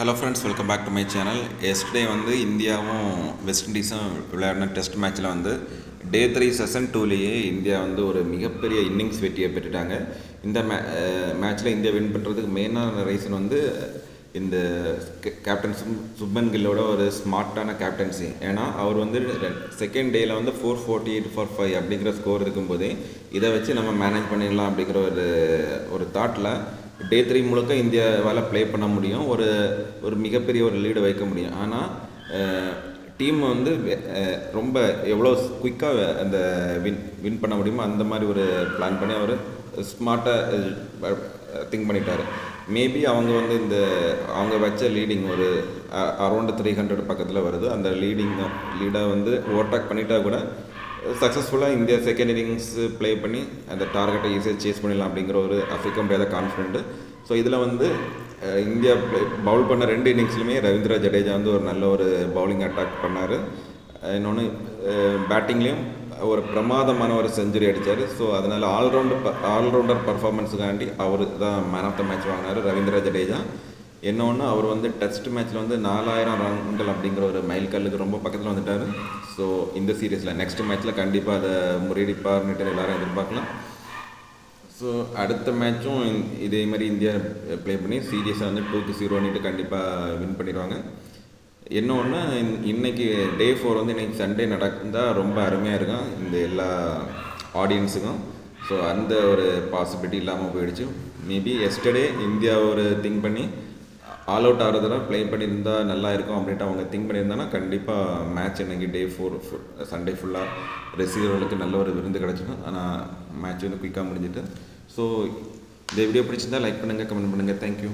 Hello friends, welcome back to my channel. எஸ்டே வந்து இந்தியாவும் வெஸ்ட் இண்டீஸும் விளையாடின டெஸ்ட் மேட்ச்சில் வந்து டே 3 செஷன் 2லேயே இந்தியா வந்து ஒரு மிகப்பெரிய இன்னிங்ஸ் வெற்றியை பெற்றுட்டாங்க. இந்த மேட்ச்சில் இந்தியா வின் பண்ணுறதுக்கு மெயினான ரீசன் வந்து இந்த கேப்டன் சுப்மன் கில்லோட ஒரு ஸ்மார்ட்டான கேப்டன்சி. ஏன்னா அவர் வந்து செகண்ட் டேயில் வந்து 448 for 5 அப்படிங்கிற ஸ்கோர் இருக்கும்போதே இதை வச்சு நம்ம மேனேஜ் பண்ணிடலாம் அப்படிங்கிற ஒரு தாட்டில் டே 3 முழுக்க இந்தியாவால் ப்ளே பண்ண முடியும், ஒரு மிகப்பெரிய ஒரு லீடு வைக்க முடியும். ஆனால் டீம் வந்து ரொம்ப எவ்வளோ குயிக்காக அந்த வின் பண்ண முடியுமோ அந்த மாதிரி ஒரு பிளான் பண்ணி அவர் ஸ்மார்ட்டாக திங்க் பண்ணிட்டார். மேபி அவங்க வந்து அவங்க வச்ச லீடிங் ஒரு அரௌண்ட் 300 பக்கத்தில் வருது. அந்த லீடை வந்து ஓவர்டேக் பண்ணிட்டா கூட சக்ஸஸ்ஃபுல்லாக இந்தியா செகண்ட் இன்னிங்ஸ் ப்ளே பண்ணி அந்த டார்கெட்டை ஈஸியாக சேஸ் பண்ணிடலாம் அப்படிங்கிற ஒரு அஃபிக்க முடியாத கான்ஃபிடென்ட்டு. ஸோ இதில் வந்து இந்தியா பவுல் பண்ண 2 இன்னிங்ஸ்லையுமே ரவீந்திர ஜடேஜா வந்து ஒரு நல்ல ஒரு பவுலிங் அட்டாக் பண்ணார். இன்னொன்று பேட்டிங்லேயும் ஒரு பிரமாதமான ஒரு செஞ்சுரி அடித்தார். ஸோ அதனால் ஆல்ரவுண்டர் பர்ஃபார்மன்ஸுக்காண்டி அவர் தான் மேன் ஆஃப் த மேட்ச் வாங்கினார் ரவீந்திர ஜடேஜா. இன்னொன்று அவர் வந்து டெஸ்ட் மேட்ச்சில் வந்து 4000 ரன்கள் அப்படிங்கிற ஒரு மைல்கல்லுக்கு ரொம்ப பக்கத்தில் வந்துட்டார். ஸோ இந்த சீரீஸில் நெக்ஸ்ட் மேட்ச்சில் கண்டிப்பாக அதை முறியடிப்பார்னுட்டு எல்லாரும் எதிர்பார்க்கலாம். ஸோ அடுத்த மேட்சும் இதே மாதிரி இந்தியா ப்ளே பண்ணி சீரியஸாக வந்து 2-0 கண்டிப்பாக வின் பண்ணிடுவாங்க. இன்னொன்று இன்றைக்கி டே 4 வந்து இன்றைக்கி சண்டே நடந்தால் ரொம்ப அருமையாக இருக்கும் இந்த எல்லா ஆடியன்ஸுக்கும். ஸோ அந்த ஒரு பாசிபிலிட்டி இல்லாமல் போயிடுச்சு. மேபி எஸ்டர்டே இந்தியா ஒரு திங்க் பண்ணி ஆல் அவுட் ஆகிறதெல்லாம் ப்ளே பண்ணியிருந்தால் நல்லா இருக்கும் அப்படின்ட்டு அவங்க திங்க் பண்ணியிருந்தாங்கன்னா கண்டிப்பாக மேட்ச் இன்றைக்கி டே 4 சண்டே ஃபுல்லாக ரசிகர்களுக்கு நல்ல ஒரு விருந்து கிடச்சிடும். ஆனால் மேட்ச் வந்து குயிக்காக முடிஞ்சிட்டு. ஸோ இந்த வீடியோ பிடிச்சிருந்தால் லைக் பண்ணுங்கள், கமெண்ட் பண்ணுங்கள். தேங்க்யூ.